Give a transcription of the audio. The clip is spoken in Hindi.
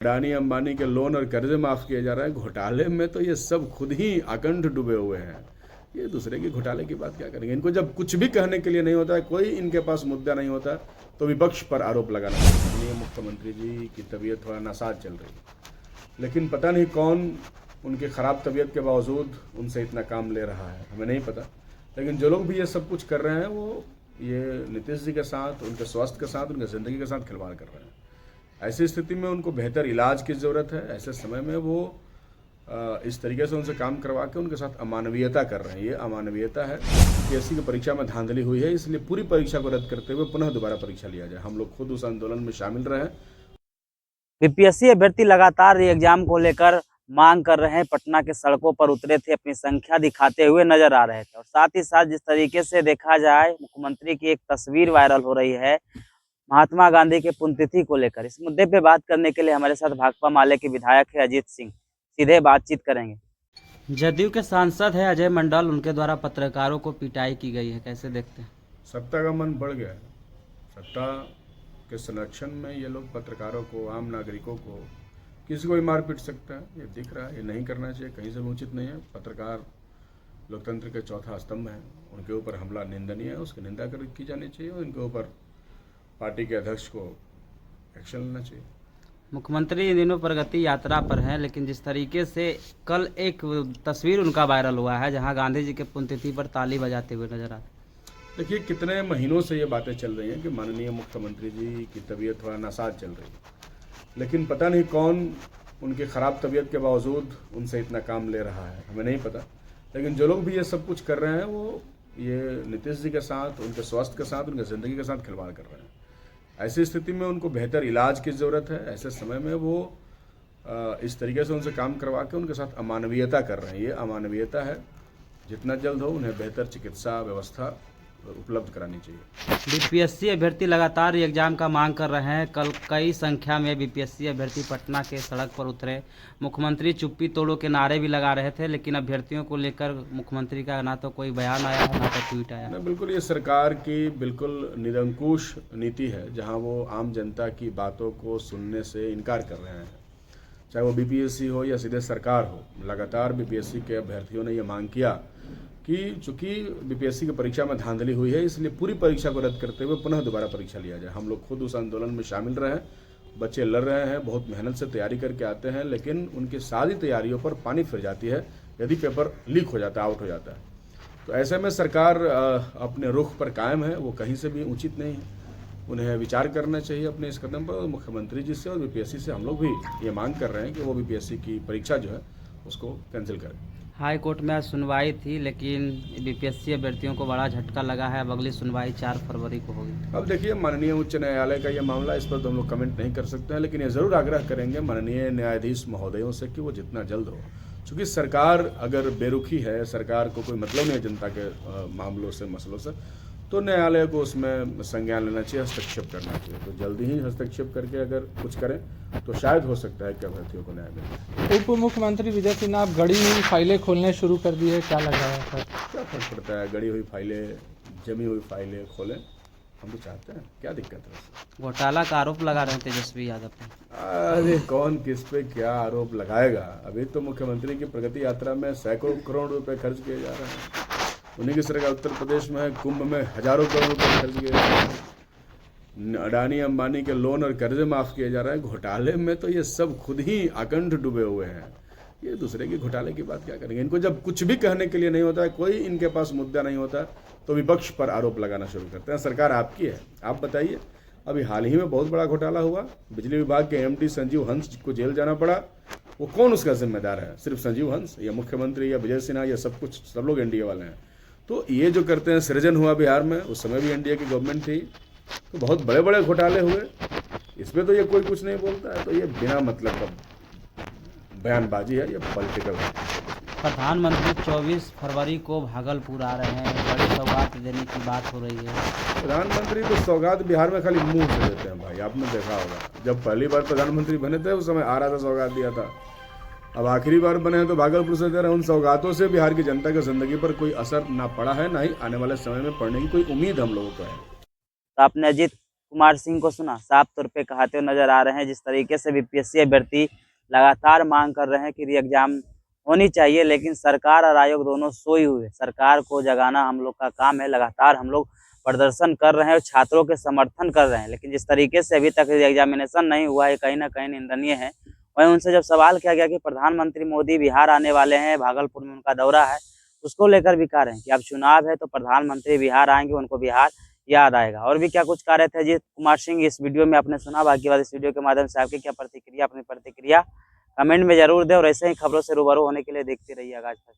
अडानी अंबानी के लोन और कर्जे माफ किए जा रहे हैं। घोटाले में तो ये सब खुद ही अकंठ डूबे हुए हैं। ये दूसरे के घोटाले की बात क्या करेंगे। इनको जब कुछ भी कहने के लिए नहीं होता है, कोई इनके पास मुद्दा नहीं होता, तो विपक्ष पर आरोप लगाना। माननीय मुख्यमंत्री जी की तबीयत थोड़ा नासाज चल रही है, लेकिन पता नहीं कौन उनकी ख़राब तबीयत के बावजूद उनसे इतना काम ले रहा है, हमें नहीं पता। लेकिन जो लोग भी ये सब कुछ कर रहे हैं, वो ये नीतीश जी के साथ, उनके स्वास्थ्य के साथ, उनकी ज़िंदगी के साथ खिलवाड़ कर रहे हैं। ऐसी स्थिति में उनको बेहतर इलाज की ज़रूरत है। ऐसे समय में वो इस तरीके से उनसे काम करवा के उनके साथ अमानवीयता कर रहे हैं। ये अमानवीयता है। पीएससी की परीक्षा में धांधली हुई है, इसलिए पूरी परीक्षा को रद्द करते हुए पुनः दोबारा परीक्षा लिया जाए। हम लोग खुद उस आंदोलन में शामिल रहे। बीपीएससी अभ्यर्थी लगातार एग्जाम को लेकर मांग कर रहे हैं। पटना के सड़कों पर उतरे थे, अपनी संख्या दिखाते हुए नजर आ रहे थे। और साथ ही साथ जिस तरीके से देखा जाए, मुख्यमंत्री की एक तस्वीर वायरल हो रही है महात्मा गांधी के पुण्यतिथि को लेकर। इस मुद्दे पे बात करने के लिए हमारे साथ भाकपा माले के विधायक है अजीत सिंह, सीधे बातचीत करेंगे। जदयू के सांसद है अजय मंडल, उनके द्वारा पत्रकारों को पिटाई की गई है, कैसे देखते हैं? सत्ता का मन बढ़ गया है। सत्ता के संरक्षण में ये लोग पत्रकारों को, आम नागरिकों को, किसी को भी मार पीट सकता है। ये दिख रहा है, ये नहीं करना चाहिए, कहीं से भी उचित नहीं है। पत्रकार लोकतंत्र के चौथा स्तंभ है, उनके ऊपर हमला निंदनीय है, उसकी निंदा की जानी चाहिए और इनके ऊपर पार्टी के अध्यक्ष को एक्शन लेना चाहिए। मुख्यमंत्री इन दिनों प्रगति यात्रा पर हैं, लेकिन जिस तरीके से कल एक तस्वीर उनका वायरल हुआ है जहां गांधी जी के पुण्यतिथि पर ताली बजाते हुए नजर आते। देखिए, कितने महीनों से ये बातें चल रही हैं कि माननीय मुख्यमंत्री जी की तबीयत थोड़ा नासाज चल रही है, लेकिन पता नहीं कौन उनकी ख़राब तबीयत के बावजूद उनसे इतना काम ले रहा है, हमें नहीं पता। लेकिन जो लोग भी ये सब कुछ कर रहे हैं, वो ये नीतीश जी के साथ, उनके स्वास्थ्य के साथ, उनकी ज़िंदगी के साथ खिलवाड़ कर रहे हैं। ऐसी स्थिति में उनको बेहतर इलाज की ज़रूरत है। ऐसे समय में वो इस तरीके से उनसे काम करवा के उनके साथ अमानवीयता कर रहे हैं। ये अमानवीयता है। जितना जल्द हो उन्हें बेहतर चिकित्सा व्यवस्था उपलब्ध करानी चाहिए। बीपीएससी अभ्यर्थी लगातार एग्जाम का मांग कर रहे हैं। कल कई संख्या में बीपीएससी अभ्यर्थी पटना के सड़क पर उतरे। मुख्यमंत्री चुप्पी तोड़ो के नारे भी लगा रहे थे, लेकिन अभ्यर्थियों को लेकर मुख्यमंत्री का ना तो कोई बयान आया है, ना तो ट्वीट आया। बिल्कुल, ये सरकार की बिल्कुल निरंकुश नीति है, जहां वो आम जनता की बातों को सुनने से इनकार कर रहे हैं। चाहे वो बीपीएससी हो या सीधे सरकार हो, लगातार बीपीएससी के अभ्यर्थियों ने ये मांग किया कि चूंकि बीपीएससी की परीक्षा में धांधली हुई है, इसलिए पूरी परीक्षा को रद्द करते हुए पुनः दोबारा परीक्षा लिया जाए। हम लोग खुद उस आंदोलन में शामिल रहे। बच्चे लड़ रहे हैं, बहुत मेहनत से तैयारी करके आते हैं, लेकिन उनकी सारी तैयारियों पर पानी फिर जाती है यदि पेपर लीक हो जाता है, आउट हो जाता है। तो ऐसे में सरकार अपने रुख पर कायम है, वो कहीं से भी उचित नहीं है। उन्हें विचार करना चाहिए अपने इस कदम पर। मुख्यमंत्री जी से और बीपीएससी से हम लोग भी ये मांग कर रहे हैं कि वो बीपीएससी की परीक्षा जो है उसको कैंसिल करें। हाई कोर्ट में आज सुनवाई थी, लेकिन बीपीएससी अभ्यर्थियों को बड़ा झटका लगा है। अब अगली सुनवाई 4 फरवरी को होगी। अब देखिए, माननीय उच्च न्यायालय का ये मामला, इस पर तो हम लोग कमेंट नहीं कर सकते हैं, लेकिन ये ज़रूर आग्रह करेंगे माननीय न्यायाधीश महोदयों से कि वो जितना जल्द हो, चूँकि सरकार अगर बेरुखी है, सरकार को कोई मतलब नहीं है जनता के मामलों से, मसलों से, तो न्यायालय को उसमें संज्ञान लेना चाहिए, हस्तक्षेप करना चाहिए। तो जल्दी ही हस्तक्षेप करके अगर कुछ करें तो शायद हो सकता है कि अभ्यर्थियों को न्याय मिले। उप मुख्यमंत्री विजय सिन्हा आप गड़ी हुई फाइलें खोलने शुरू कर दी है, क्या लग रहा है सर? क्या फर्क पड़ता है, गड़ी हुई फाइलें, जमी हुई फाइलें खोलें, हम तो चाहते हैं, क्या दिक्कत है? घोटाला का आरोप लगा रहे हैं तेजस्वी यादव पर। अरे कौन किस पे क्या आरोप लगाएगा। अभी तो मुख्यमंत्री की प्रगति यात्रा में सैकड़ों करोड़ रुपए खर्च किए जा रहे हैं। उन्हीं की सरकार उत्तर प्रदेश में है, कुंभ में हजारों करोड़ रुपए खर्च किए जा रहे हैं। अडानी अंबानी के लोन और कर्जे माफ किए जा रहे हैं। घोटाले में तो ये सब खुद ही अकंठ डूबे हुए हैं। ये दूसरे के घोटाले की बात क्या करेंगे। इनको जब कुछ भी कहने के लिए नहीं होता है, कोई इनके पास मुद्दा नहीं होता, तो विपक्ष पर आरोप लगाना शुरू करते हैं। सरकार आपकी है, आप बताइए। अभी हाल ही में बहुत बड़ा घोटाला हुआ, बिजली विभाग के एमडी संजीव हंस को जेल जाना पड़ा। वो कौन उसका जिम्मेदार है? सिर्फ संजीव हंस या मुख्यमंत्री या विजय सिन्हा या सब लोग एनडीए वाले हैं? तो ये जो करते हैं, सृजन हुआ बिहार में, उस समय भी एनडीए की गवर्नमेंट थी, तो बहुत बड़े बड़े घोटाले हुए, इसमें तो ये कोई कुछ नहीं बोलता है। तो ये बिना मतलब का बयानबाजी है, ये पॉलिटिकल है। प्रधानमंत्री 24 फरवरी को भागलपुर आ रहे हैं, बड़ी सौगात देने की बात हो रही है। प्रधानमंत्री तो सौगात बिहार में खाली मुंह से देते हैं भाई, आपने देखा होगा। जब पहली बार प्रधानमंत्री बने थे उस समय आरा से सौगात दिया था, अब आखिरी बार बने हैं तो भागलपुर से दे रहे हैं। उन सौगातों से बिहार की जनता की जिंदगी पर कोई असर ना पड़ा है, ना ही आने वाले समय में पड़ने की कोई उम्मीद हम लोगों को है। तो आपने अजीत कुमार सिंह को सुना, साफ तौर पे कहते हुए नजर आ रहे हैं। जिस तरीके से बीपीएससी अभ्यर्थी लगातार मांग कर रहे हैं कि री एग्जाम होनी चाहिए, लेकिन सरकार और आयोग दोनों सोई हुए। सरकार को जगाना हम लोग का काम है, लगातार हम लोग प्रदर्शन कर रहे हैं और छात्रों के समर्थन कर रहे हैं, लेकिन जिस तरीके से अभी तक एग्जामिनेशन नहीं हुआ है, कहीं ना कहीं निंदनीय है। वहीं उनसे जब सवाल किया गया कि प्रधानमंत्री मोदी बिहार आने वाले हैं, भागलपुर में उनका दौरा है, उसको लेकर भी कह रहे हैं कि अब चुनाव है तो प्रधानमंत्री बिहार आएंगे, उनको बिहार याद आएगा। और भी क्या कुछ कह रहे थे जी कुमार सिंह, इस वीडियो में आपने सुना। बाकी बात इस वीडियो के माध्यम से आपकी क्या प्रतिक्रिया, अपनी प्रतिक्रिया कमेंट में जरूर दें और ऐसे ही खबरों से रूबरू होने के लिए देखते रहिए आगाज तक।